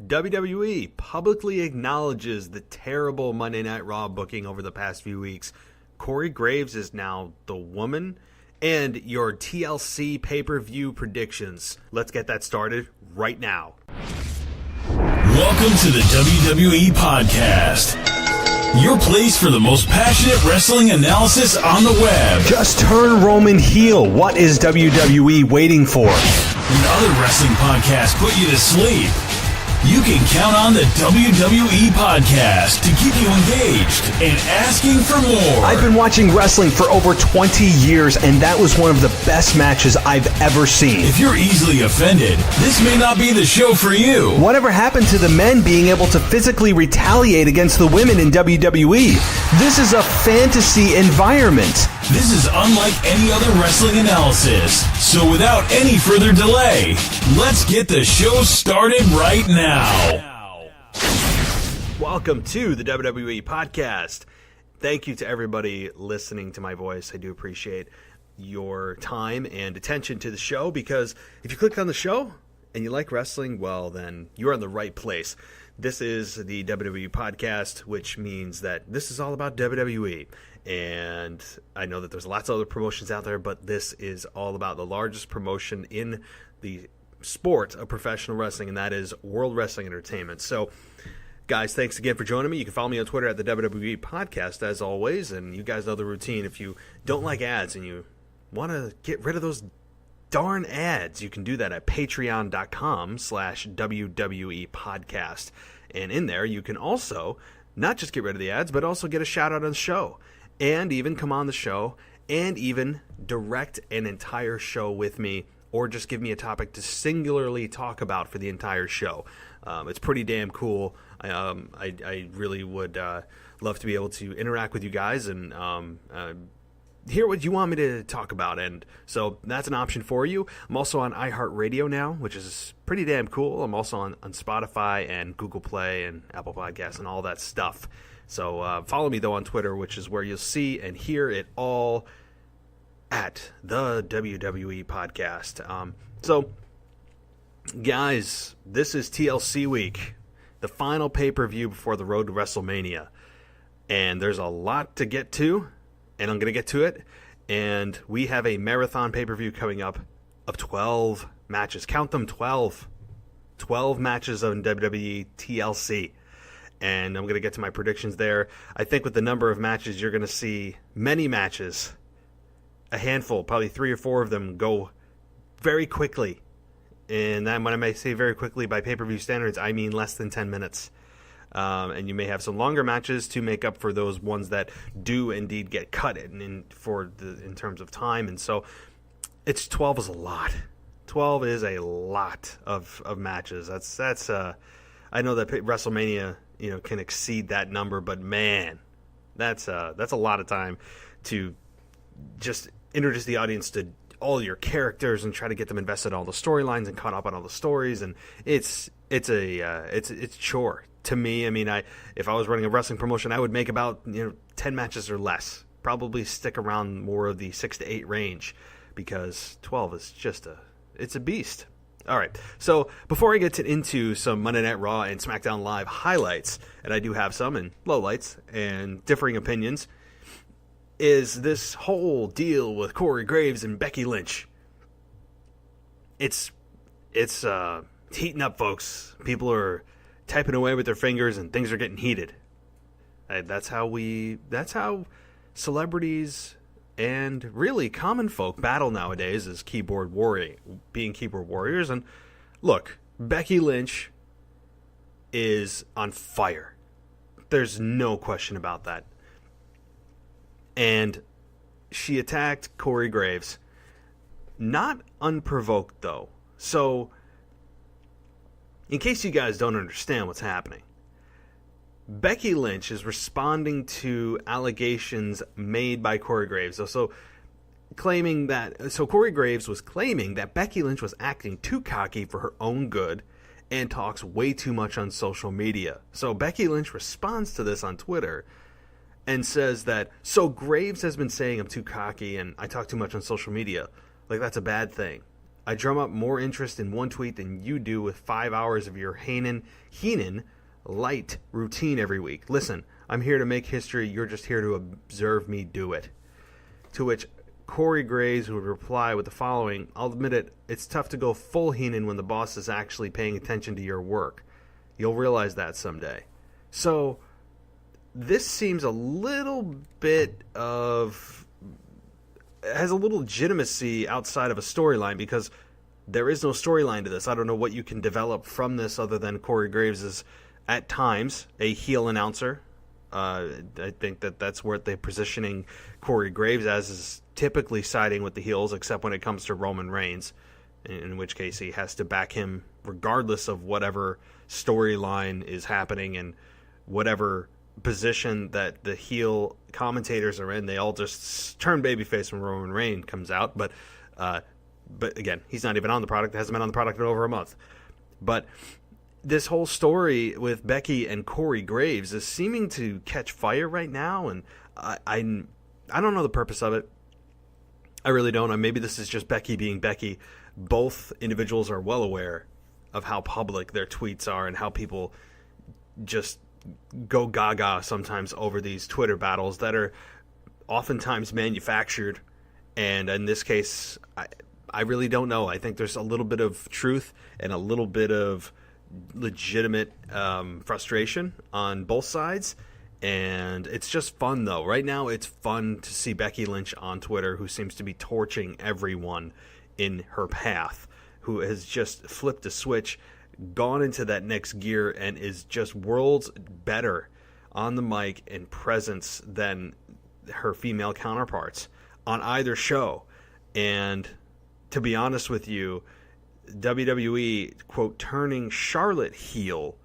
WWE publicly acknowledges the terrible Monday Night Raw booking over the past few weeks. Corey Graves is now the woman. And your TLC pay-per-view predictions. Let's get that started right now. Welcome to the WWE Podcast, your place for the most passionate wrestling analysis on the web. Just turn Roman heel. What is WWE waiting for? When other wrestling podcasts put you to sleep, you can count on the WWE Podcast to keep you engaged and asking for more. I've been watching wrestling for over 20 years, and that was one of the best matches I've ever seen. If you're easily offended, this may not be the show for you. Whatever happened to the men being able to physically retaliate against the women in WWE? This is a fantasy environment. This is unlike any other wrestling analysis. So without any further delay, let's get the show started right now. Welcome to the WWE Podcast. Thank you to everybody listening to my voice. I do appreciate your time and attention to the show, because if you click on the show and you like wrestling, well, then you're in the right place. This is the WWE Podcast, which means that this is all about WWE. And I know that there's lots of other promotions out there, but this is all about the largest promotion in the sport of professional wrestling, and that is World Wrestling Entertainment. So, guys, thanks again for joining me. You can follow me on Twitter at the WWE Podcast, as always, and you guys know the routine. If you don't like ads and you want to get rid of those darn ads, you can do that at patreon.com/WWE Podcast. And in there, you can also not just get rid of the ads, but also get a shout out on the show, and even come on the show, and even direct an entire show with me, or just give me a topic to singularly talk about for the entire show. It's pretty damn cool. I really would love to be able to interact with you guys and hear what you want me to talk about. And so that's an option for you. I'm also on iHeartRadio now, which is pretty damn cool. I'm also on Spotify and Google Play and Apple Podcasts and all that stuff. So follow me, though, on Twitter, which is where you'll see and hear it all at the WWE Podcast. So, guys, this is TLC week, the final pay-per-view before the road to WrestleMania. And there's a lot to get to, and I'm going to get to it. And we have a marathon pay-per-view coming up of 12 matches. Count them, 12. 12 matches on WWE TLC. And I'm going to get to my predictions there. I think with the number of matches, you're going to see many matches, a handful, probably 3 or 4 of them, go very quickly. And then when I may say very quickly by pay-per-view standards, I mean less than 10 minutes. And you may have some longer matches to make up for those ones that do indeed get cut in terms of time. And so 12 is a lot. 12 is a lot of matches. That's I know that WrestleMania, can exceed that number, but man, that's a lot of time to just introduce the audience to all your characters and try to get them invested in all the storylines and caught up on all the stories. And it's a chore to me. I mean, if I was running a wrestling promotion, I would make about 10 matches or less. Probably stick around more of the 6 to 8 range, because 12 is just it's a beast. All right, so before I get into some Monday Night Raw and SmackDown Live highlights, and I do have some, and lowlights and differing opinions, is this whole deal with Corey Graves and Becky Lynch. It's heating up, folks. People are typing away with their fingers, and things are getting heated. That's how celebrities and really common folk battle nowadays, is being keyboard warriors. And look, Becky Lynch is on fire. There's no question about that. And she attacked Corey Graves, not unprovoked though. So, in case you guys don't understand what's happening, Becky Lynch is responding to allegations made by Corey Graves. So Corey Graves was claiming that Becky Lynch was acting too cocky for her own good and talks way too much on social media. So Becky Lynch responds to this on Twitter and says that, so Graves has been saying I'm too cocky and I talk too much on social media. Like, that's a bad thing. I drum up more interest in one tweet than you do with 5 hours of your Heenan light routine every week. Listen, I'm here to make history. You're just here to observe me do it. To which Corey Graves would reply with the following: I'll admit it, it's tough to go full Heenan when the boss is actually paying attention to your work. You'll realize that someday. So this seems a little bit of... has a little legitimacy outside of a storyline, because there is no storyline to this. I don't know what you can develop from this other than Corey Graves is, at times, a heel announcer. I think that's where they're positioning Corey Graves as, is typically siding with the heels, except when it comes to Roman Reigns, in which case he has to back him regardless of whatever storyline is happening and whatever position that the heel commentators are in. They all just turn babyface when Roman Reigns comes out. But again, he's not even on the product. Hasn't been on the product in over a month. But this whole story with Becky and Corey Graves is seeming to catch fire right now, and I don't know the purpose of it. I really don't. Maybe this is just Becky being Becky. Both individuals are well aware of how public their tweets are and how people just go gaga sometimes over these Twitter battles that are oftentimes manufactured. And in this case, I really don't know. I think there's a little bit of truth and a little bit of legitimate frustration on both sides. And it's just fun, though. Right now, it's fun to see Becky Lynch on Twitter, who seems to be torching everyone in her path, who has just flipped a switch, gone into that next gear, and is just worlds better on the mic and presence than her female counterparts on either show. And to be honest with you, WWE, quote, turning Charlotte heel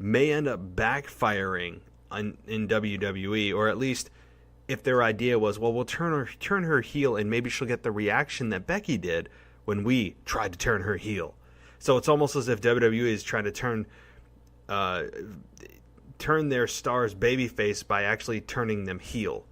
may end up backfiring in WWE, or at least if their idea was, well, we'll turn her heel and maybe she'll get the reaction that Becky did when we tried to turn her heel. So it's almost as if WWE is trying to turn their stars babyface by actually turning them heel,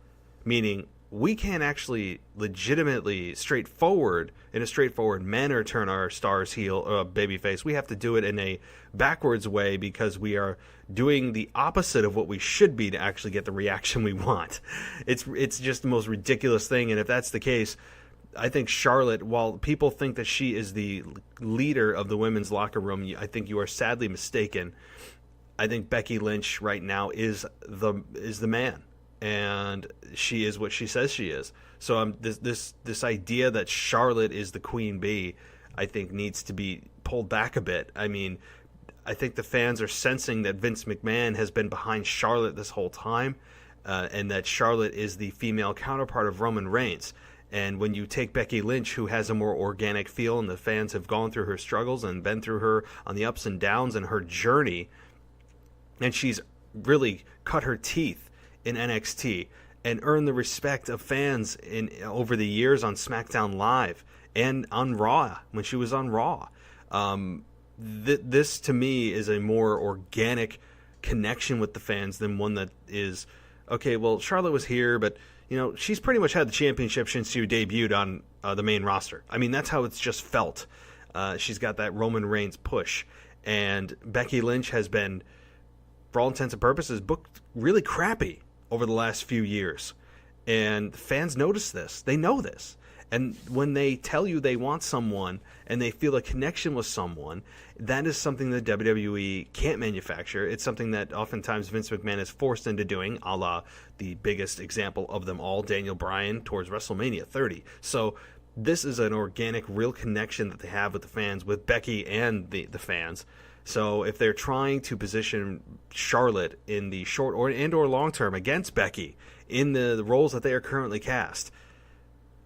meaning we can't actually legitimately in a straightforward manner turn our stars heel babyface. We have to do it in a backwards way because we are doing the opposite of what we should be to actually get the reaction we want. It's just the most ridiculous thing, and if that's the case, I think Charlotte, while people think that she is the leader of the women's locker room, I think you are sadly mistaken. I think Becky Lynch right now is the man, and she is what she says she is. So this idea that Charlotte is the queen bee, I think needs to be pulled back a bit. I mean, I think the fans are sensing that Vince McMahon has been behind Charlotte this whole time, and that Charlotte is the female counterpart of Roman Reigns. And when you take Becky Lynch, who has a more organic feel, and the fans have gone through her struggles and been through her on the ups and downs and her journey, and she's really cut her teeth in NXT and earned the respect of fans over the years on SmackDown Live and on Raw, when she was on Raw. This, to me, is a more organic connection with the fans than one that is, okay, well, Charlotte was here, but she's pretty much had the championship since she debuted on the main roster. I mean, that's how it's just felt. She's got that Roman Reigns push. And Becky Lynch has been, for all intents and purposes, booked really crappy over the last few years. And fans notice this. They know this. And when they tell you they want someone and they feel a connection with someone, that is something that WWE can't manufacture. It's something that oftentimes Vince McMahon is forced into doing, a la the biggest example of them all, Daniel Bryan, towards WrestleMania 30. So this is an organic, real connection that they have with the fans, with Becky and the fans. So if they're trying to position Charlotte in the short or long term against Becky in the roles that they are currently cast,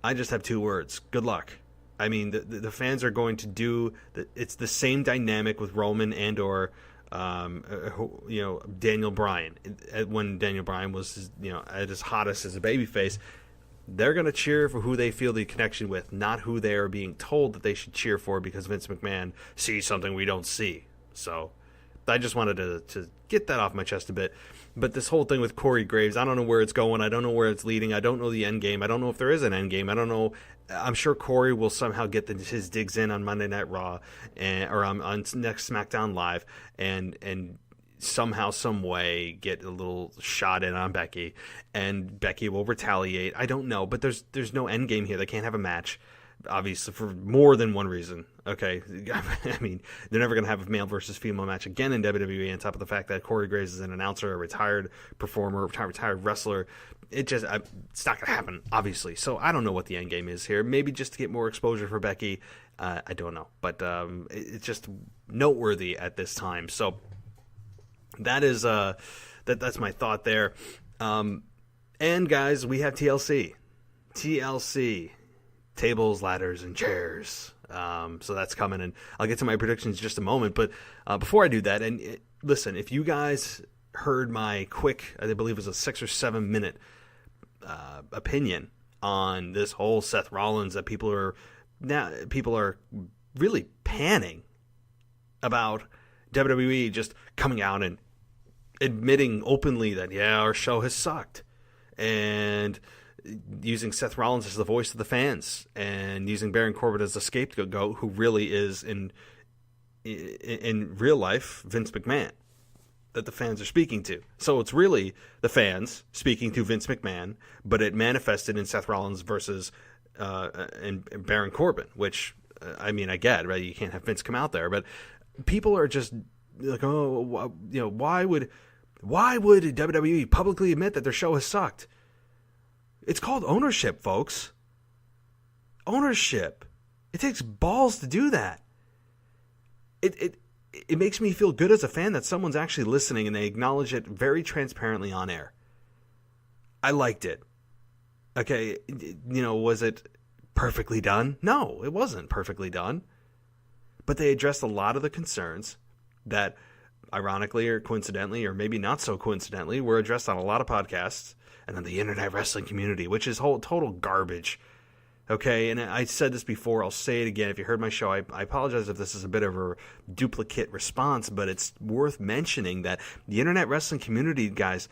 I just have two words: good luck. I mean, the fans are going to do it's the same dynamic with Roman and or Daniel Bryan. When Daniel Bryan was at his hottest as a babyface, they're going to cheer for who they feel the connection with, not who they are being told that they should cheer for because Vince McMahon sees something we don't see. So I just wanted to get that off my chest a bit. But this whole thing with Corey Graves, I don't know where it's going. I don't know where it's leading. I don't know the end game. I don't know if there is an end game. I don't know. I'm sure Corey will somehow get his digs in on Monday Night Raw or on next SmackDown Live and somehow, some way get a little shot in on Becky, and Becky will retaliate. I don't know, but there's no end game here. They can't have a match, obviously, for more than one reason. Okay, I mean, they're never going to have a male versus female match again in WWE, on top of the fact that Corey Graves is an announcer, a retired performer, retired wrestler. It's not going to happen, obviously. So I don't know what the end game is here. Maybe just to get more exposure for Becky. I don't know, but it's just noteworthy at this time. So that is that's my thought there. And guys, we have TLC, tables, ladders, and chairs. So that's coming, and I'll get to my predictions in just a moment. But before I do that, and listen, if you guys heard my quick, I believe it was a 6 or 7 minute opinion on this whole Seth Rollins, that people are really panning about WWE just coming out and admitting openly that, yeah, our show has sucked, and using Seth Rollins as the voice of the fans, and using Baron Corbin as the scapegoat, who really is in real life Vince McMahon that the fans are speaking to. So it's really the fans speaking to Vince McMahon, but it manifested in Seth Rollins versus and Baron Corbin, which I mean, I get, right? You can't have Vince come out there, but people are just like, oh, you know, why would WWE publicly admit that their show has sucked? It's called ownership, folks. Ownership. It takes balls to do that. It makes me feel good as a fan that someone's actually listening and they acknowledge it very transparently on air. I liked it. Okay, you know, was it perfectly done? No, it wasn't perfectly done. But they addressed a lot of the concerns that, ironically or coincidentally, or maybe not so coincidentally, were addressed on a lot of podcasts and then the internet wrestling community, which is total garbage. Okay, and I said this before, I'll say it again. If you heard my show, I apologize if this is a bit of a duplicate response, but it's worth mentioning that the internet wrestling community, guys,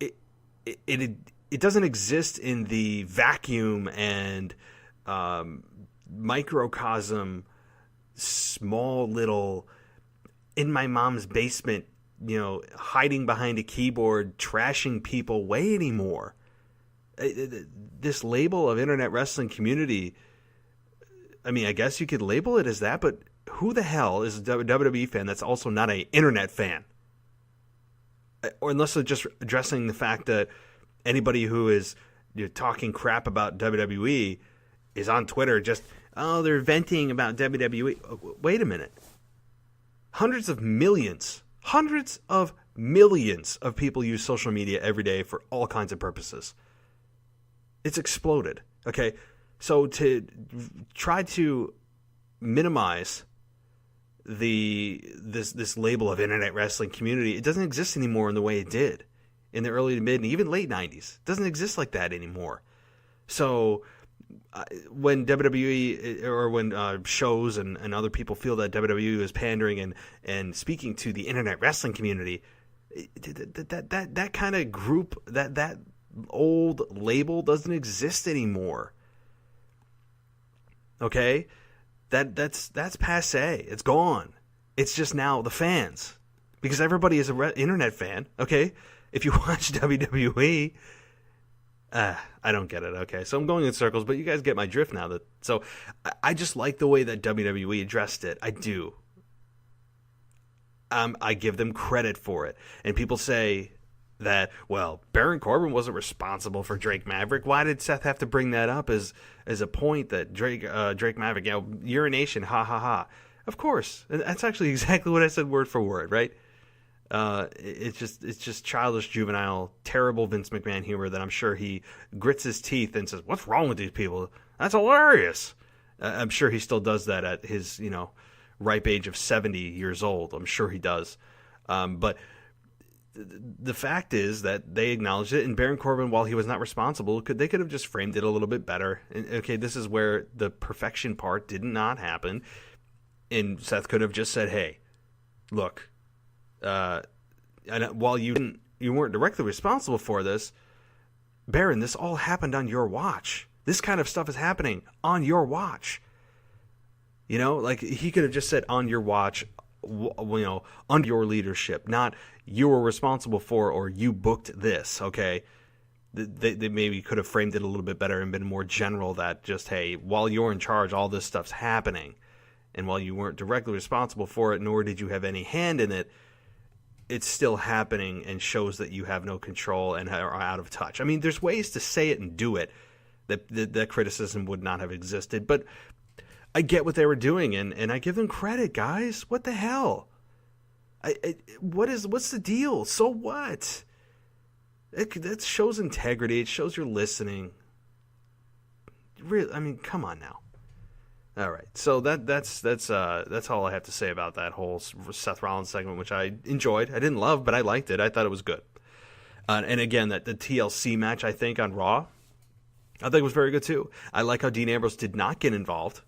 it doesn't exist in the vacuum and microcosm, small little, in my mom's basement, you know, hiding behind a keyboard, trashing people way anymore. This label of internet wrestling community, I mean, I guess you could label it as that, but who the hell is a WWE fan that's also not an internet fan? Or unless they're just addressing the fact that anybody who is, you know, talking crap about WWE is on Twitter just, oh, they're venting about WWE. Wait a minute. Hundreds of millions of people use social media every day for all kinds of purposes. It's exploded. Okay, so to try to minimize this label of internet wrestling community, it doesn't exist anymore in the way it did in the early to mid and even late 90s. It doesn't exist like that anymore. So when WWE or when shows and other people feel that WWE is pandering and speaking to the internet wrestling community, that kind of group, that old label doesn't exist anymore. Okay, that's passe. It's gone. It's just now the fans, because everybody is an internet fan. Okay, if you watch WWE. I don't get it. Okay, so I'm going in circles, but you guys get my drift now. So I just like the way that WWE addressed it. I do. I give them credit for it. And people say that, well, Baron Corbin wasn't responsible for Drake Maverick. Why did Seth have to bring that up as a point that Drake Maverick, you know, urination, ha ha ha. Of course, that's actually exactly what I said word for word, right? It's just childish, juvenile, terrible Vince McMahon humor that I'm sure he grits his teeth and says, "What's wrong with these people? That's hilarious." I'm sure he still does that at his, you know, ripe age of 70 years old. I'm sure he does. But the fact is that they acknowledged it, and Baron Corbin, while he was not responsible, they could have just framed it a little bit better. And, okay, this is where the perfection part did not happen, and Seth could have just said, "Hey, look, and while you weren't directly responsible for this, Baron, this all happened on your watch. This kind of stuff is happening on your watch. You know, like he could have just said on your watch, under your leadership, not you were responsible for or you booked this, okay? They maybe could have framed it a little bit better and been more general that just, hey, while you're in charge, all this stuff's happening. And while you weren't directly responsible for it, nor did you have any hand in it, it's still happening and shows that you have no control and are out of touch. I mean, there's ways to say it and do it that criticism would not have existed. But I get what they were doing, and I give them credit, guys. What the hell? What's the deal? So what? That shows integrity. It shows you're listening. Really, I mean, come on now. All right, so that's all I have to say about that whole Seth Rollins segment, which I enjoyed. I didn't love, but I liked it. I thought it was good. And again, that the TLC match, I think, on Raw, I think was very good too. I like how Dean Ambrose did not get involved.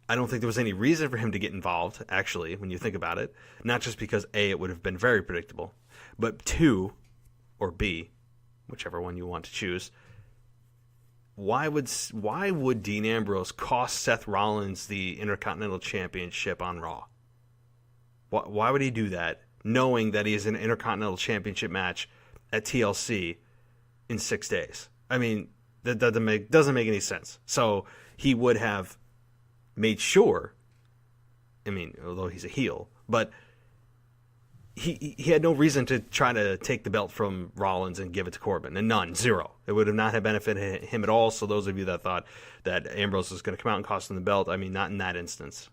I don't think there was any reason for him to get involved, actually, when you think about it. Not just because, A, it would have been very predictable, but 2, or B, whichever one you want to choose, why would Dean Ambrose cost Seth Rollins the Intercontinental Championship on Raw? Why would he do that, knowing that he has an Intercontinental Championship match at TLC in 6 days? I mean, that doesn't make any sense. So he would have made sure, I mean, although he's a heel, but he had no reason to try to take the belt from Rollins and give it to Corbin, and none, zero. It would have not have benefited him at all. So those of you that thought that Ambrose was going to come out and cost him the belt, I mean, not in that instance.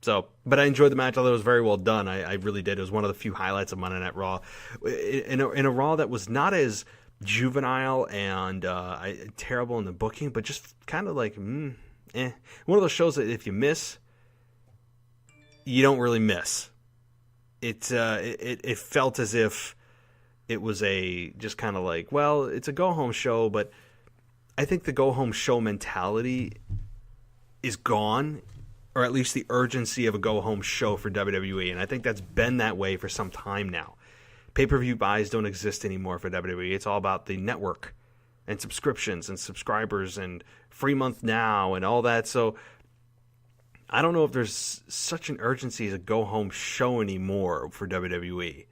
So, but I enjoyed the match. I thought it was very well done. I really did. It was one of the few highlights of Monday Night Raw, in a Raw that was not as juvenile and terrible in the booking, but just kind of like, One of those shows that if you miss, you don't really miss. It felt as if it was just kind of like, well, it's a go-home show, but I think the go-home show mentality is gone, or at least the urgency of a go-home show for WWE, and I think that's been that way for some time now. Pay-per-view buys don't exist anymore for WWE. It's all about the network and subscriptions and subscribers and free month now and all that, so I don't know if there's such an urgency as a go-home show anymore for WWE,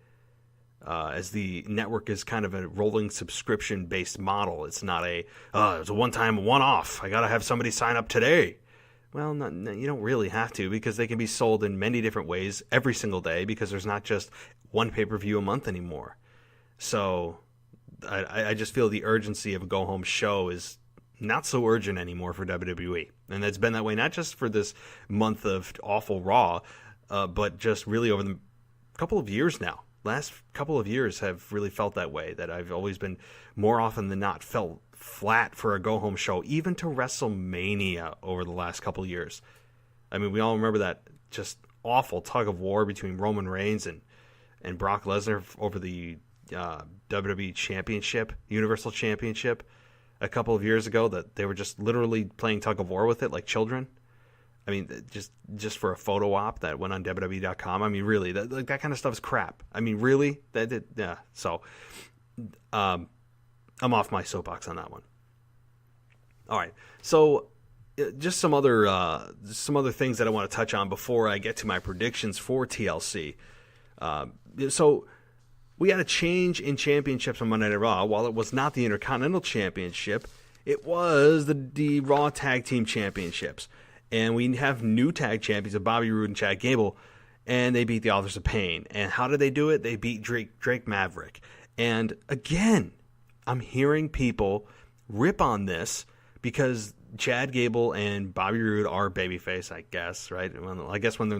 as the network is kind of a rolling subscription-based model. It's not it's a one-time, one-off. I got to have somebody sign up today. Well, you don't really have to, because they can be sold in many different ways every single day, because there's not just one pay-per-view a month anymore. So I just feel the urgency of a go-home show is not so urgent anymore for WWE. And it's been that way not just for this month of awful Raw, but just really over the couple of years now. Last couple of years have really felt that way, that I've always been, more often than not, felt flat for a go-home show, even to WrestleMania over the last couple of years. I mean, we all remember that just awful tug of war between Roman Reigns and Brock Lesnar over the WWE Championship, Universal Championship, a couple of years ago, that they were just literally playing tug of war with it like children. I mean, just for a photo op that went on WWE.com. I mean, really, that kind of stuff is crap. I mean, really? Yeah. So, I'm off my soapbox on that one. All right. So, just some other things that I want to touch on before I get to my predictions for TLC. So, we had a change in championships on Monday Night Raw. While it was not the Intercontinental Championship, it was the Raw Tag Team Championships. And we have new tag champions of Bobby Roode and Chad Gable, and they beat the Authors of Pain. And how did they do it? They beat Drake Maverick. And again, I'm hearing people rip on this because Chad Gable and Bobby Roode are babyface, I guess, right? I guess when they're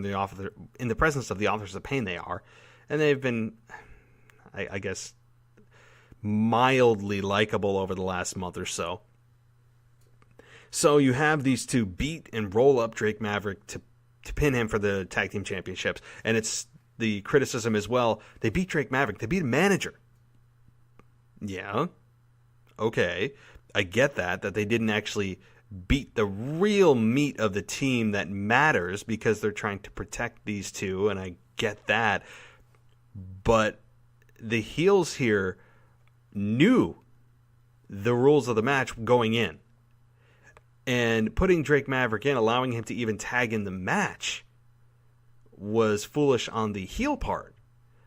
in the presence of the Authors of Pain, they are. And they've been, I guess, mildly likable over the last month or so. So you have these two beat and roll up Drake Maverick to pin him for the tag team championships. And it's the criticism as well. They beat Drake Maverick. They beat a manager. Yeah. Okay. I get that they didn't actually beat the real meat of the team that matters, because they're trying to protect these two. And I get that. But the heels here knew the rules of the match going in. And putting Drake Maverick in, allowing him to even tag in the match, was foolish on the heel part.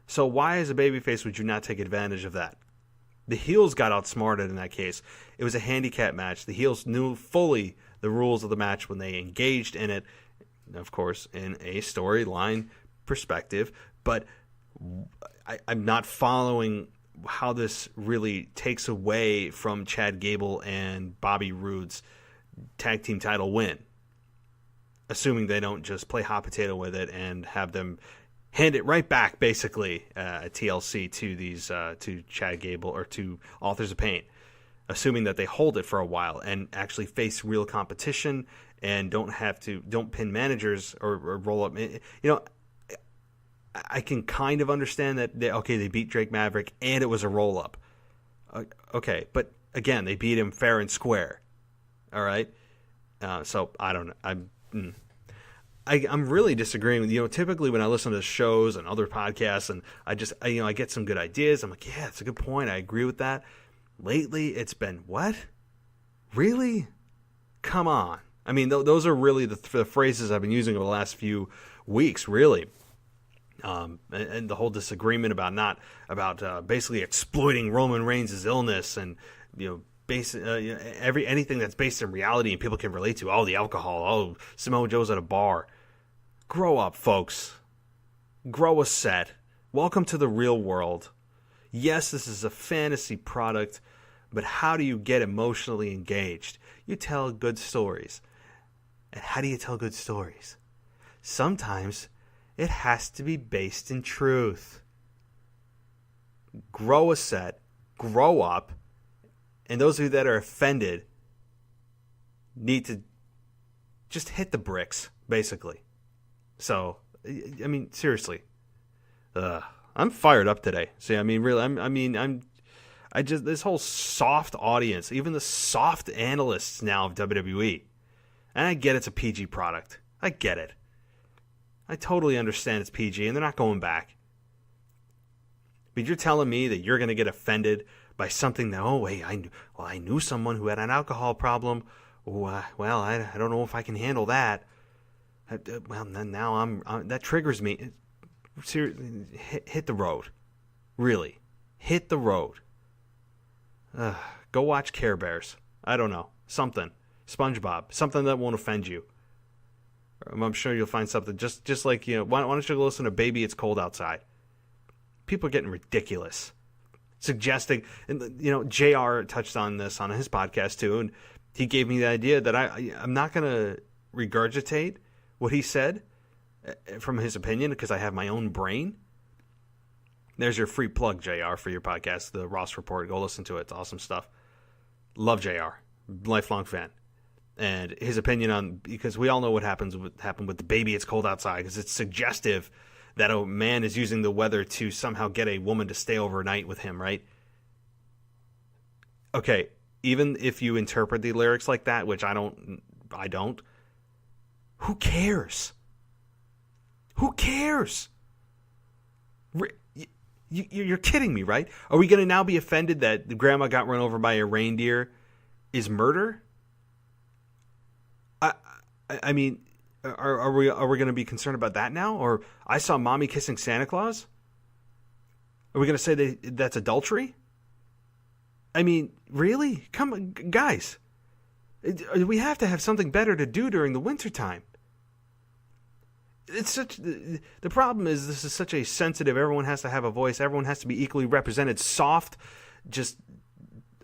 So why, as a babyface, would you not take advantage of that? The heels got outsmarted in that case. It was a handicap match. The heels knew fully the rules of the match when they engaged in it, of course, in a storyline perspective. But I'm not following how this really takes away from Chad Gable and Bobby Roode's tag team title win, assuming they don't just play hot potato with it and have them hand it right back, basically, at TLC to these to Chad Gable or to Authors of Pain, assuming that they hold it for a while and actually face real competition and don't pin managers or roll up. I can kind of understand that they beat Drake Maverick and it was a roll up. Okay, but again, they beat him fair and square. All right, so I don't know. I'm really disagreeing with typically when I listen to shows and other podcasts and I get some good ideas. I'm like, yeah, it's a good point. I agree with that. Lately, it's been what? Really? Come on. I mean, those are really the phrases I've been using over the last few weeks. Really. And the whole disagreement about basically exploiting Roman Reigns' illness and anything that's based in reality and people can relate to. Oh, the alcohol. Oh, Samoa Joe's at a bar. Grow up, folks. Grow a set. Welcome to the real world. Yes, this is a fantasy product, but how do you get emotionally engaged? You tell good stories. And how do you tell good stories? Sometimes it has to be based in truth. Grow a set. Grow up. And those of you that are offended need to just hit the bricks, basically. So, I mean, seriously. I'm fired up today. See, I mean, really, this whole soft audience, even the soft analysts now of WWE, and I get it's a PG product. I get it. I totally understand it's PG, and they're not going back. But you're telling me that you're going to get offended by something that, I knew someone who had an alcohol problem. I don't know if I can handle that. Now that triggers me. Seriously, hit the road. Really, hit the road. Go watch Care Bears. I don't know, something. SpongeBob, something that won't offend you. I'm sure you'll find something just like why don't you go listen to Baby It's Cold Outside? People are getting ridiculous. Suggesting, and JR touched on this on his podcast too, and he gave me the idea that I'm not going to regurgitate what he said from his opinion because I have my own brain. There's your free plug, JR, for your podcast, the Ross Report. Go listen to it. It's awesome stuff. Love JR, lifelong fan. And his opinion on, because we all know what happened with the Baby It's Cold Outside, because it's suggestive that a man is using the weather to somehow get a woman to stay overnight with him, right? Okay, even if you interpret the lyrics like that, which I don't, who cares? Who cares? You're kidding me, right? Are we going to now be offended that the grandma got run over by a reindeer is murder? I mean, are we going to be concerned about that now? Or I saw mommy kissing Santa Claus? Are we going to say that's adultery? I mean, really? Come on, guys. We have to have something better to do during the wintertime. The problem is this is such a sensitive, everyone has to have a voice, everyone has to be equally represented, soft, just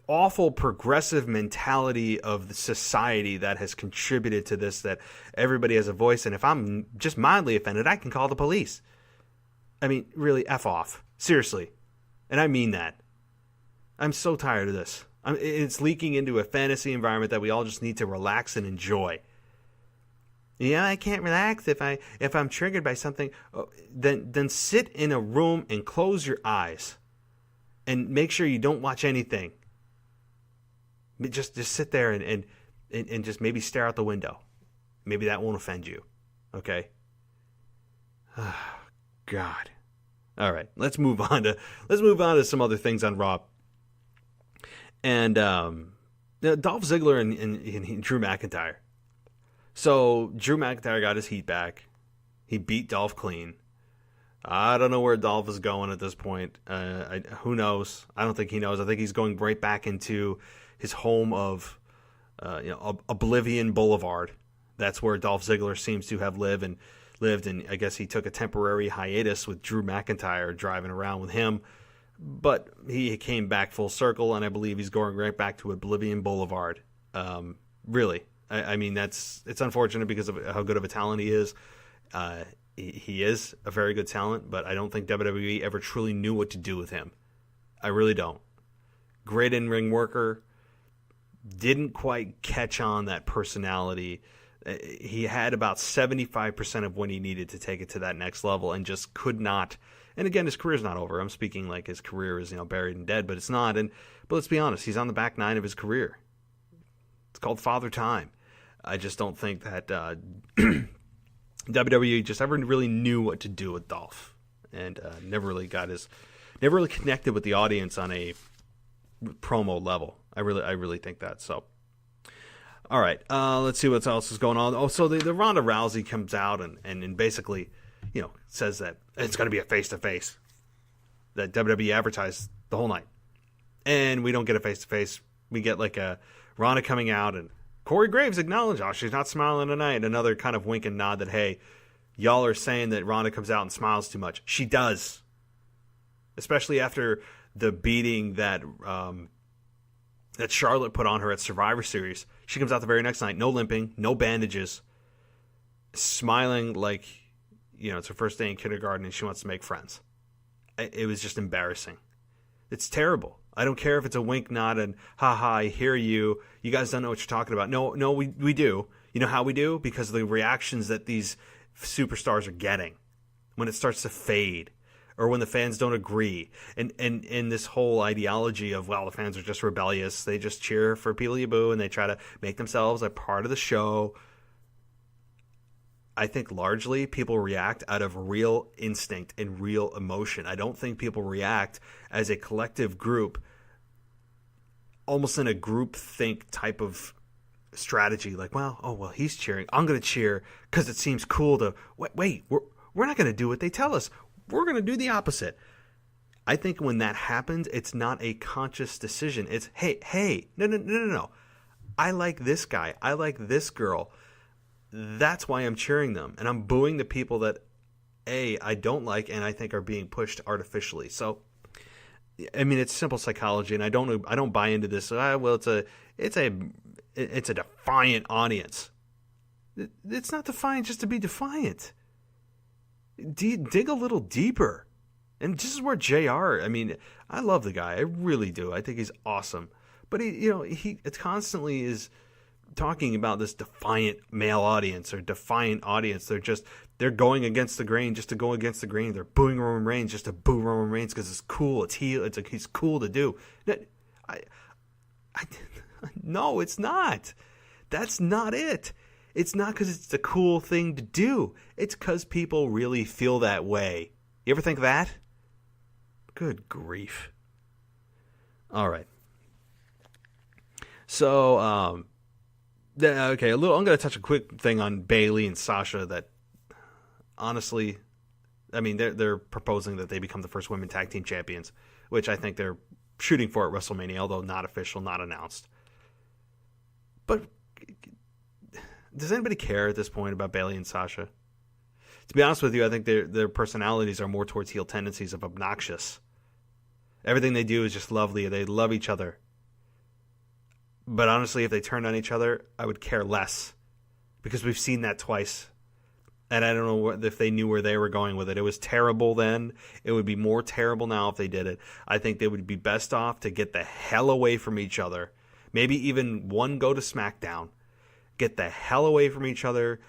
awful progressive mentality of the society that has contributed to this, that everybody has a voice, and if I'm just mildly offended, I can call the police. I mean, really, F off. Seriously. And I mean that. I'm so tired of this. It's leaking into a fantasy environment that we all just need to relax and enjoy. Yeah, I can't relax if I'm triggered by something. Then sit in a room and close your eyes, and make sure you don't watch anything. Just sit there and just maybe stare out the window. Maybe that won't offend you. Okay. God. All right, let's move on to some other things on Raw. And Dolph Ziggler and Drew McIntyre. So Drew McIntyre got his heat back. He beat Dolph clean. I don't know where Dolph is going at this point. Who knows? I don't think he knows. I think he's going right back into his home of Oblivion Boulevard. That's where Dolph Ziggler seems to have lived, and I guess he took a temporary hiatus with Drew McIntyre driving around with him. But he came back full circle, and I believe he's going right back to Oblivion Boulevard. Really. I mean, it's unfortunate because of how good of a talent he is. He is a very good talent, but I don't think WWE ever truly knew what to do with him. I really don't. Great in-ring worker. Didn't quite catch on that personality. He had about 75% of what he needed to take it to that next level and just could not. And again, his career's not over. I'm speaking like his career is, buried and dead, but it's not. But let's be honest, he's on the back nine of his career. It's called Father Time. I just don't think that WWE just ever really knew what to do with Dolph, and never really connected with the audience on a promo level. I really think that. So, all right, let's see what else is going on. Oh, so the Ronda Rousey comes out and basically, says that it's going to be a face-to-face that WWE advertised the whole night, and we don't get a face-to-face. We get like a Ronda coming out and Corey Graves acknowledged, she's not smiling tonight. Another kind of wink and nod that, hey, y'all are saying that Ronda comes out and smiles too much. She does. Especially after the beating that that Charlotte put on her at Survivor Series. She comes out the very next night, no limping, no bandages, smiling like, it's her first day in kindergarten and she wants to make friends. It was just embarrassing. It's terrible. I don't care if it's a wink, nod, and ha-ha, I hear you. You guys don't know what you're talking about. No, we do. You know how we do? Because of the reactions that these superstars are getting when it starts to fade or when the fans don't agree. And this whole ideology of, the fans are just rebellious. They just cheer for people you boo and they try to make themselves a part of the show. I think largely people react out of real instinct and real emotion. I don't think people react as a collective group, almost in a group think type of strategy. Like, he's cheering. I'm going to cheer because it seems cool to wait. We're not going to do what they tell us. We're going to do the opposite. I think when that happens, it's not a conscious decision. It's, hey, no. I like this guy. I like this girl. That's why I'm cheering them. And I'm booing the people that, I don't like and I think are being pushed artificially. So, I mean, it's simple psychology, and I don't buy into this. It's a defiant audience. It's not defiant just to be defiant. Dig a little deeper. And this is where JR, I mean, I love the guy. I really do. I think he's awesome. But he constantly is talking about this defiant male audience or defiant audience. They're going against the grain just to go against the grain. They're booing Roman Reigns just to boo Roman Reigns because it's cool. He's cool to do. No, it's not. That's not it. It's not because it's the cool thing to do. It's because people really feel that way. You ever think of that? Good grief. All right. So, okay, I'm going to touch a quick thing on Bayley and Sasha that, honestly, I mean, they're proposing that they become the first women tag team champions, which I think they're shooting for at WrestleMania, although not official, not announced. But does anybody care at this point about Bayley and Sasha? To be honest with you, I think their personalities are more towards heel tendencies of obnoxious. Everything they do is just lovely. They love each other. But honestly, if they turned on each other, I would care less. Because we've seen that twice. And I don't know if they knew where they were going with it. It was terrible then. It would be more terrible now if they did it. I think they would be best off to get the hell away from each other. Maybe even one go to SmackDown. Get the hell away from each other.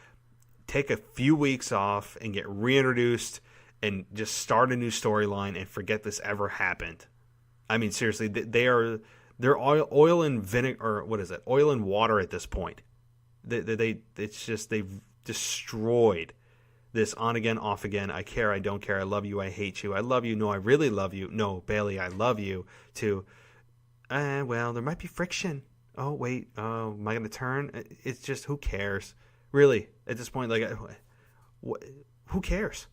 Take a few weeks off and get reintroduced and just start a new storyline and forget this ever happened. I mean, seriously, they're oil and vinegar, or what is it? Oil and water at this point. They've destroyed this on again, off again, I care, I don't care, I love you, I hate you, I love you, no, I really love you, no, Bailey, I love you, to, well, there might be friction. Oh, wait, am I going to turn? It's just, who cares? Really, at this point, like, who cares?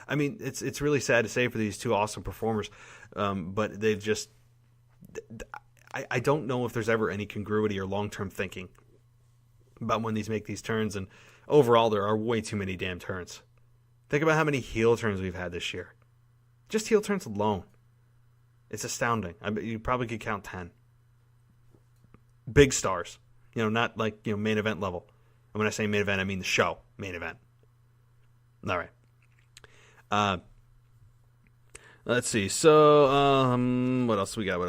I mean, it's really sad to say for these two awesome performers, but they've just, I don't know if there's ever any congruity or long-term thinking about when these make these turns, and overall, there are way too many damn turns. Think about how many heel turns we've had this year. Just heel turns alone. It's astounding. I bet you probably could count 10. Big stars. Not like, main event level. And when I say main event, I mean the show main event. All right. Let's see. So, what else we got?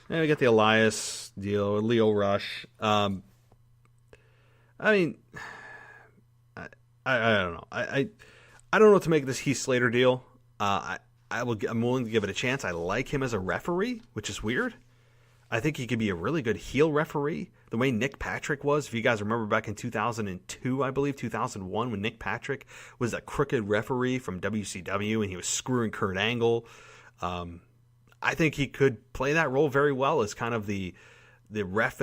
Yeah, we got the Elias deal, Leo Rush. I mean, I don't know. I don't know what to make of this Heath Slater deal. I'm willing to give it a chance. I like him as a referee, which is weird. I think he could be a really good heel referee, the way Nick Patrick was. If you guys remember back in 2002, I believe, 2001, when Nick Patrick was a crooked referee from WCW and he was screwing Kurt Angle. I think he could play that role very well as kind of the ref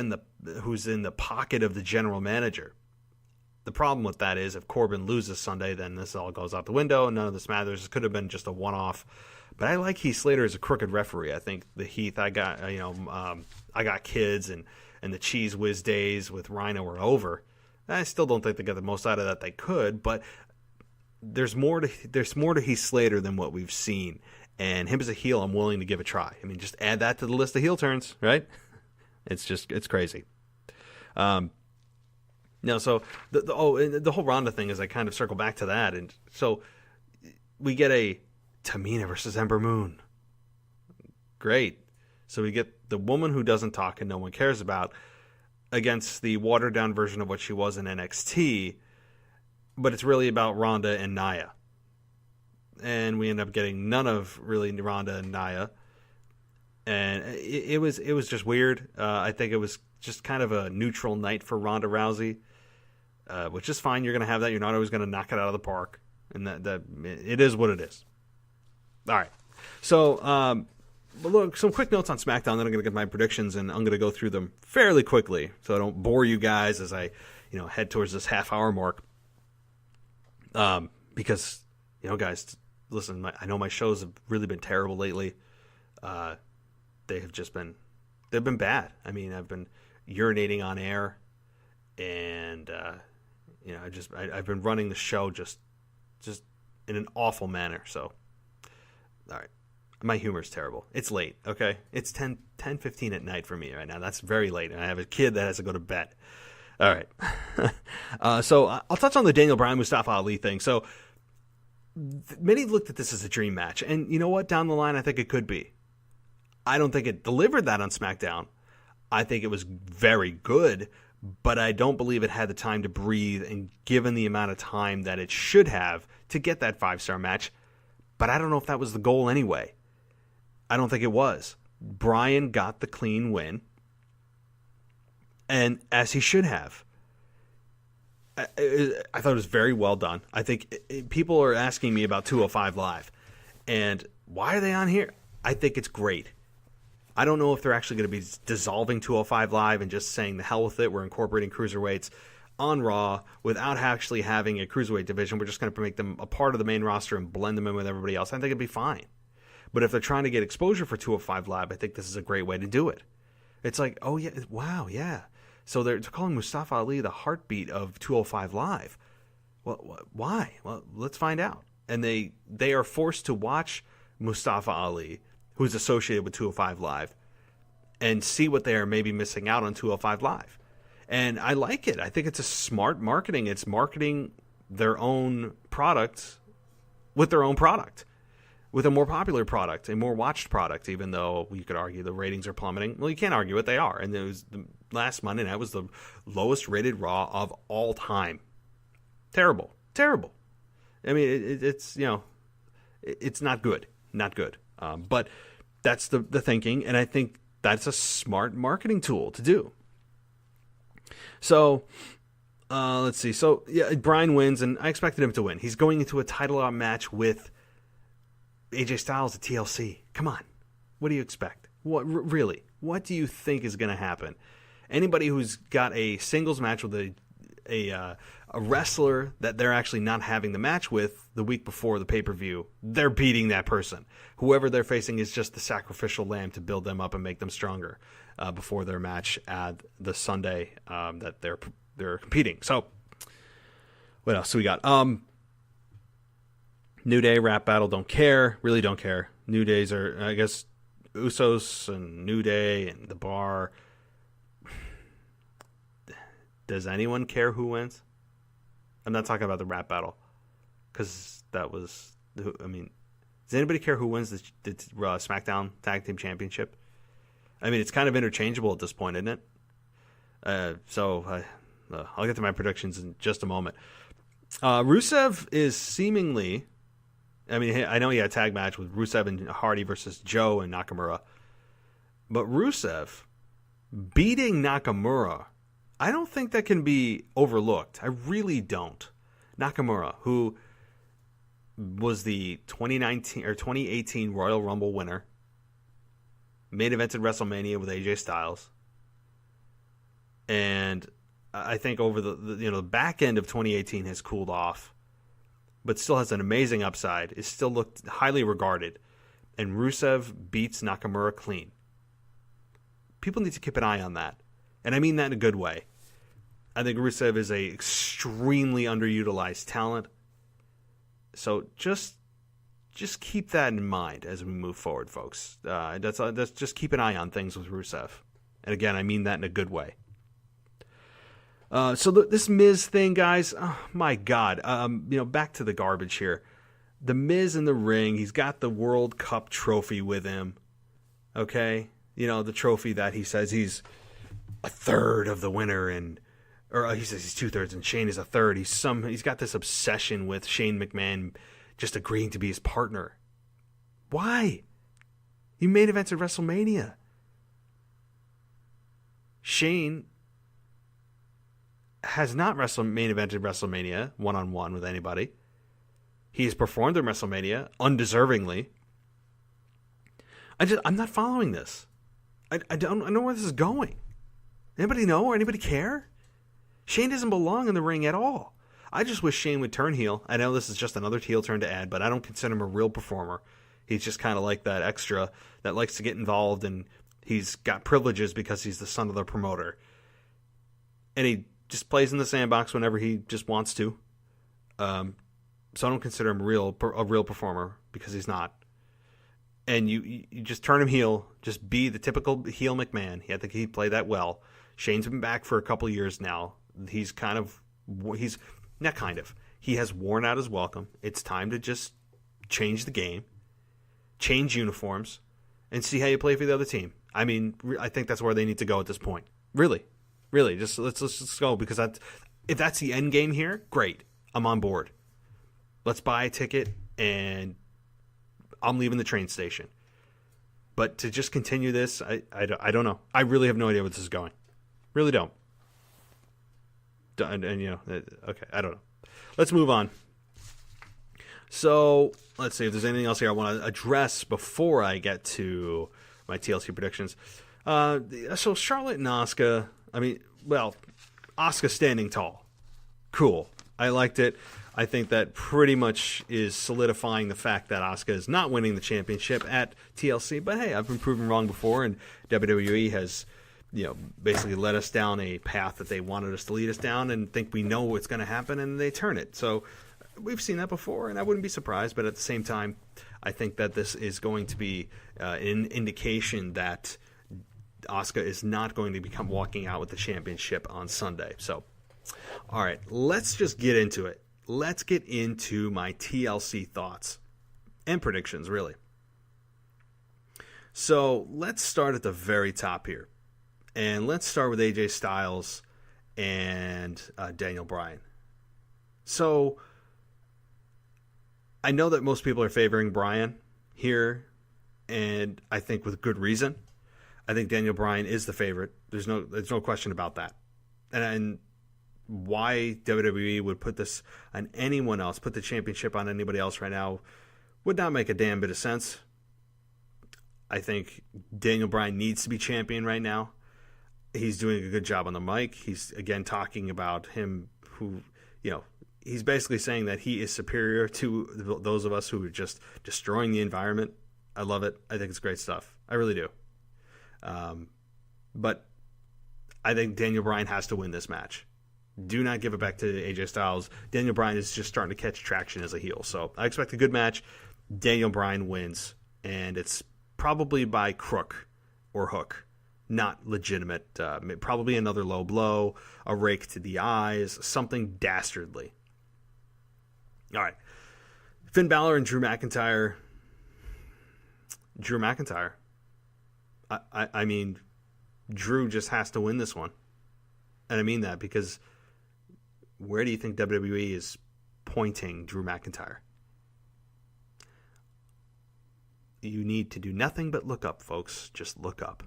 who's in the pocket of the general manager. The problem with that is if Corbin loses Sunday, then this all goes out the window and none of this matters. It could have been just a one-off. But I like Heath Slater as a crooked referee. I think the Heath I got kids and the Cheese Whiz days with Rhino are over. I still don't think they got the most out of that they could, but there's more to Heath Slater than what we've seen. And him as a heel, I'm willing to give a try. I mean, just add that to the list of heel turns, right? It's crazy. So the whole Ronda thing is I kind of circle back to that, and so we get a Tamina versus Ember Moon. Great. So we get the woman who doesn't talk and no one cares about against the watered down version of what she was in NXT, but it's really about Ronda and Nia. And we end up getting none of really Ronda and Nia. And it was just weird. I think it was just kind of a neutral night for Ronda Rousey, which is fine. You're going to have that. You're not always going to knock it out of the park. And that it is what it is. All right. So, look, some quick notes on SmackDown. Then I'm going to get my predictions, and I'm going to go through them fairly quickly so I don't bore you guys as I, head towards this half-hour mark. Because, guys, listen, I know my shows have really been terrible lately. They've been bad. I mean, I've been urinating on air, and I've been running the show just in an awful manner. So, all right, my humor is terrible. It's late, okay? It's 10:15 at night for me right now. That's very late, and I have a kid that has to go to bed. All right. So I'll touch on the Daniel Bryan Mustafa Ali thing. So many looked at this as a dream match, and you know what? Down the line, I think it could be. I don't think it delivered that on SmackDown. I think it was very good, but I don't believe it had the time to breathe, and given the amount of time that it should have to get that 5-star match. But I don't know if that was the goal anyway. I don't think it was. Bryan got the clean win, and as he should have. I thought it was very well done. I think people are asking me about 205 Live, and why are they on here? I think it's great. I don't know if they're actually going to be dissolving 205 Live and just saying the hell with it. We're incorporating cruiserweights on Raw without actually having a cruiserweight division. We're just going to make them a part of the main roster and blend them in with everybody else. I think it'd be fine. But if they're trying to get exposure for 205 Live, I think this is a great way to do it. It's like, oh yeah, wow, yeah. So they're calling Mustafa Ali the heartbeat of 205 Live. Well, why? Well, let's find out. And they are forced to watch Mustafa Ali, who's associated with 205 Live, and see what they are maybe missing out on 205 Live. And I like it. I think it's a smart marketing. It's marketing their own product with their own product, with a more popular product, a more watched product, even though you could argue the ratings are plummeting. Well, you can't argue it. They are. And it was the last Monday night was the lowest rated Raw of all time. Terrible. Terrible. I mean, it's not good. Not good. But that's the thinking, and I think that's a smart marketing tool to do. So Let's see. So, yeah, Bryan wins, and I expected him to win. He's going into a title match with AJ Styles at TLC. Come on. What do you expect? What really? What do you think is going to happen? Anybody who's got a singles match with a wrestler that they're actually not having the match with the week before the pay-per-view, they're beating that person. Whoever they're facing is just the sacrificial lamb to build them up and make them stronger before their match at the Sunday that they're competing. So, what else do we got? New Day, rap battle, don't care. Really don't care. New Days are, I guess, Usos and New Day and The Bar. Does anyone care who wins? I'm not talking about the rap battle, because that was, I mean, does anybody care who wins the SmackDown Tag Team Championship? I mean, it's kind of interchangeable at this point, isn't it? I'll get to my predictions in just a moment. Rusev is seemingly, I mean, I know he had a tag match with Rusev and Hardy versus Joe and Nakamura, but Rusev beating Nakamura, I don't think that can be overlooked. I really don't. Nakamura, who was the 2018 Royal Rumble winner, main evented WrestleMania with AJ Styles, and I think over the back end of 2018 has cooled off, but still has an amazing upside. Is still looked highly regarded, and Rusev beats Nakamura clean. People need to keep an eye on that, and I mean that in a good way. I think Rusev is a extremely underutilized talent, so just keep that in mind as we move forward, folks. That's just keep an eye on things with Rusev, and again, I mean that in a good way. So this Miz thing, guys, oh my God. Back to the garbage here. The Miz in the ring, he's got the World Cup trophy with him. Okay? The trophy that he says he's a third of the winner, or he says he's 2/3 and Shane is a third. He's got this obsession with Shane McMahon just agreeing to be his partner. Why? You main events at WrestleMania. Shane has not main evented WrestleMania one-on-one with anybody. He has performed in WrestleMania undeservingly. I'm not following this. I don't know where this is going. Anybody know or anybody care? Shane doesn't belong in the ring at all. I just wish Shane would turn heel. I know this is just another heel turn to add, but I don't consider him a real performer. He's just kind of like that extra that likes to get involved, and he's got privileges because he's the son of the promoter. And he just plays in the sandbox whenever he just wants to. So I don't consider him a real performer, because he's not. And you just turn him heel, just be the typical heel McMahon. I think he played that well. Shane's been back for a couple years now. He has worn out his welcome. It's time to just change the game, change uniforms, and see how you play for the other team. I mean, I think that's where they need to go at this point. Really, just let's just go, because if that's the end game here, great. I'm on board. Let's buy a ticket, and I'm leaving the train station. But to just continue this, I don't know. I really have no idea where this is going. Really don't. And okay, I don't know. Let's move on. So let's see if there's anything else here I want to address before I get to my TLC predictions. So Charlotte and Asuka, Asuka standing tall. Cool. I liked it. I think that pretty much is solidifying the fact that Asuka is not winning the championship at TLC. But hey, I've been proven wrong before, and WWE has, basically led us down a path that they wanted us to lead us down, and think we know what's going to happen, and they turn it. So we've seen that before, and I wouldn't be surprised. But at the same time, I think that this is going to be an indication that Asuka is not going to become walking out with the championship on Sunday. So, all right, let's just get into it. Let's get into my TLC thoughts and predictions, really. So let's start at the very top here. And let's start with AJ Styles and Daniel Bryan. So I know that most people are favoring Bryan here, and I think with good reason. I think Daniel Bryan is the favorite. There's no question about that. And why WWE would put this on anyone else, put the championship on anybody else right now, would not make a damn bit of sense. I think Daniel Bryan needs to be champion right now. He's doing a good job on the mic. He's, again, talking about him who, he's basically saying that he is superior to those of us who are just destroying the environment. I love it. I think it's great stuff. I really do. But I think Daniel Bryan has to win this match. Do not give it back to AJ Styles. Daniel Bryan is just starting to catch traction as a heel. So I expect a good match. Daniel Bryan wins. And it's probably by crook or hook. Not legitimate. Probably another low blow. A rake to the eyes. Something dastardly. All right. Finn Balor and Drew McIntyre. Drew McIntyre. I mean, Drew just has to win this one. And I mean that because where do you think WWE is pointing Drew McIntyre? You need to do nothing but look up, folks. Just look up.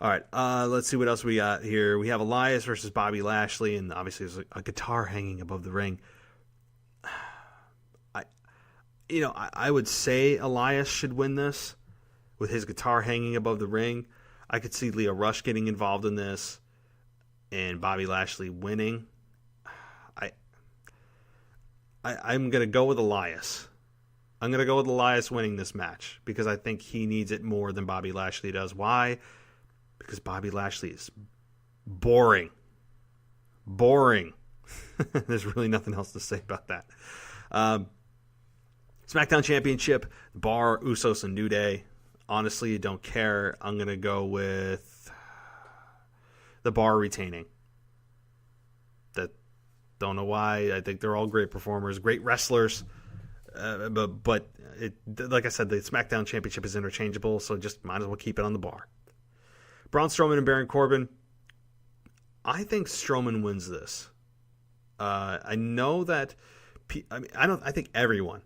All right, let's see what else we got here. We have Elias versus Bobby Lashley, and obviously there's a guitar hanging above the ring. I would say Elias should win this with his guitar hanging above the ring. I could see Lio Rush getting involved in this and Bobby Lashley winning. I'm going to go with Elias. I'm going to go with Elias winning this match because I think he needs it more than Bobby Lashley does. Why? Because Bobby Lashley is boring. Boring. There's really nothing else to say about that. SmackDown Championship, Bar, Usos, and New Day. Honestly, don't care. I'm going to go with the Bar retaining. Don't know why. I think they're all great performers, great wrestlers. But like I said, the SmackDown Championship is interchangeable, so just might as well keep it on the Bar. Braun Strowman and Baron Corbin. I think Strowman wins this. I know that. I think everyone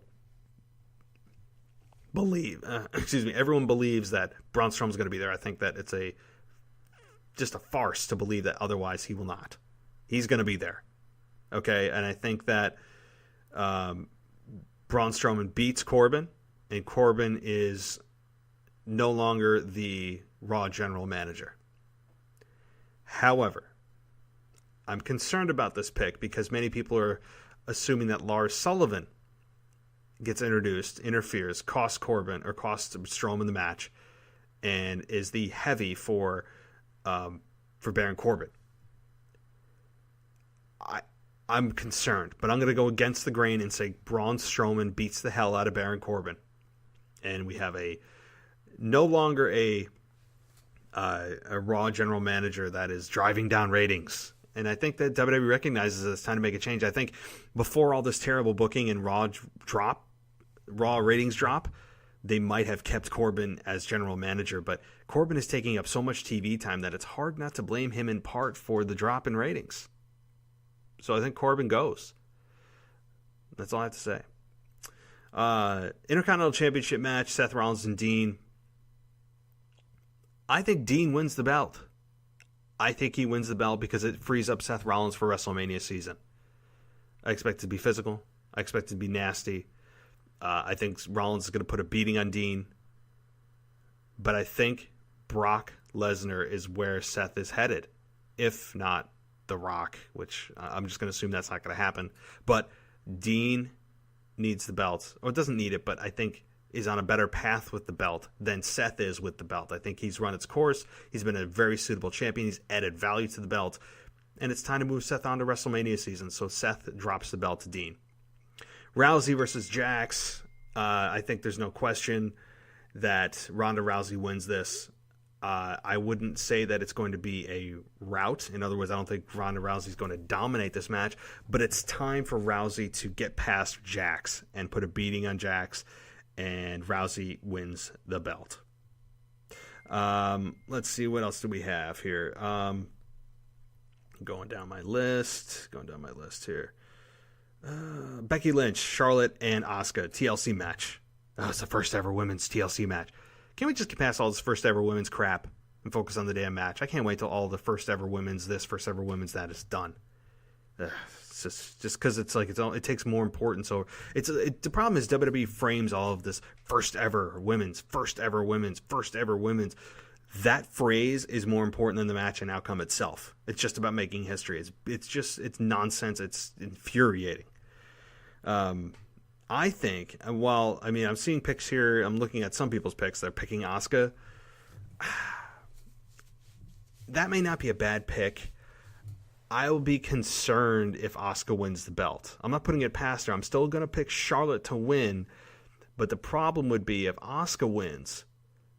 everyone believes that Braun Strowman's going to be there. I think that it's just a farce to believe that otherwise he will not. He's going to be there. Okay, and I think that Braun Strowman beats Corbin, and Corbin is no longer the Raw general manager. However, I'm concerned about this pick because many people are assuming that Lars Sullivan gets introduced, interferes, costs Corbin or costs Strowman the match, and is the heavy for Baron Corbin. I'm concerned, but I'm going to go against the grain and say Braun Strowman beats the hell out of Baron Corbin, and we have no longer a Raw general manager that is driving down ratings. And I think that WWE recognizes it's time to make a change. I think before all this terrible booking and Raw ratings drop, they might have kept Corbin as general manager. But Corbin is taking up so much TV time that it's hard not to blame him in part for the drop in ratings. So I think Corbin goes. That's all I have to say. Intercontinental Championship match, Seth Rollins and Dean. I think Dean wins the belt. I think he wins the belt because it frees up Seth Rollins for WrestleMania season. I expect it to be physical. I expect it to be nasty. I think Rollins is going to put a beating on Dean. But I think Brock Lesnar is where Seth is headed. If not The Rock, which I'm just going to assume that's not going to happen. But Dean needs the belt. Or doesn't need it, but I think is on a better path with the belt than Seth is with the belt. I think he's run its course. He's been a very suitable champion. He's added value to the belt. And it's time to move Seth on to WrestleMania season. So Seth drops the belt to Dean. Rousey versus Jax. I think there's no question that Ronda Rousey wins this. I wouldn't say that it's going to be a rout. In other words, I don't think Ronda Rousey is going to dominate this match. But it's time for Rousey to get past Jax and put a beating on Jax. And Rousey wins the belt. Let's see, what else do we have here? Going down my list here. Becky Lynch, Charlotte, and Asuka TLC match. It's the first ever women's TLC match. Can't we just get past all this first ever women's crap and focus on the damn match? I can't wait till all the first ever women's this, first ever women's that is done. It's just because it's like it takes more importance. So the problem is WWE frames all of this first ever women's. That phrase is more important than the match and outcome itself. It's just about making history. It's nonsense. It's infuriating. I think, I'm seeing picks here. I'm looking at some people's picks. They're picking Asuka. That may not be a bad pick. I will be concerned if Asuka wins the belt. I'm not putting it past her. I'm still going to pick Charlotte to win. But the problem would be if Asuka wins,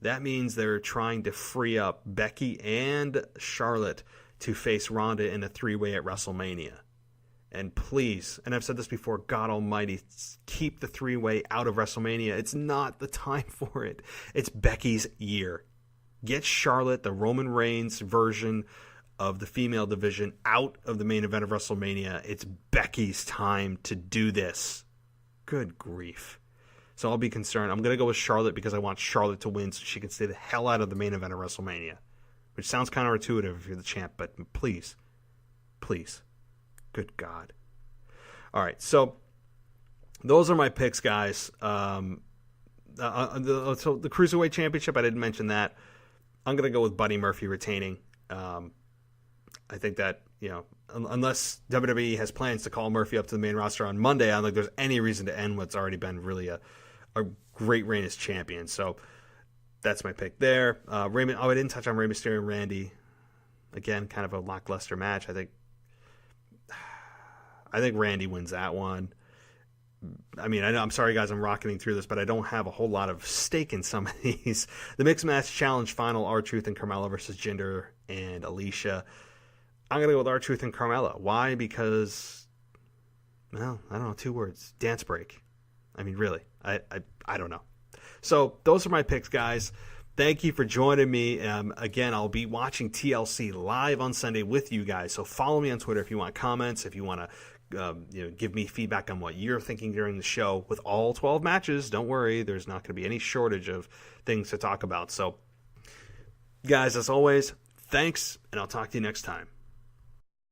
that means they're trying to free up Becky and Charlotte to face Ronda in a 3-way at WrestleMania. And please, and I've said this before, God almighty, keep the 3-way out of WrestleMania. It's not the time for it. It's Becky's year. Get Charlotte, the Roman Reigns version of the female division, out of the main event of WrestleMania. It's Becky's time to do this. Good grief. So I'll be concerned. I'm going to go with Charlotte because I want Charlotte to win so she can stay the hell out of the main event of WrestleMania. Which sounds counterintuitive if you're the champ, but please. Good God. All right, so those are my picks, guys. So the Cruiserweight Championship, I didn't mention that. I'm going to go with Buddy Murphy retaining. I think that, unless WWE has plans to call Murphy up to the main roster on Monday, I don't think there's any reason to end what's already been really a great reign as champion. So that's my pick there. I didn't touch on Rey Mysterio and Randy. Again, kind of a lackluster match. I think Randy wins that one. I'm sorry, guys, I'm rocketing through this, but I don't have a whole lot of stake in some of these. The Mixed Match Challenge final, R-Truth and Carmella versus Jinder and Alicia. I'm going to go with R-Truth and Carmella. Why? Because, I don't know, 2 words. Dance break. Really. I don't know. So those are my picks, guys. Thank you for joining me. Again, I'll be watching TLC live on Sunday with you guys. So follow me on Twitter if you want comments, if you want to give me feedback on what you're thinking during the show. With all 12 matches, don't worry, there's not going to be any shortage of things to talk about. So, guys, as always, thanks, and I'll talk to you next time.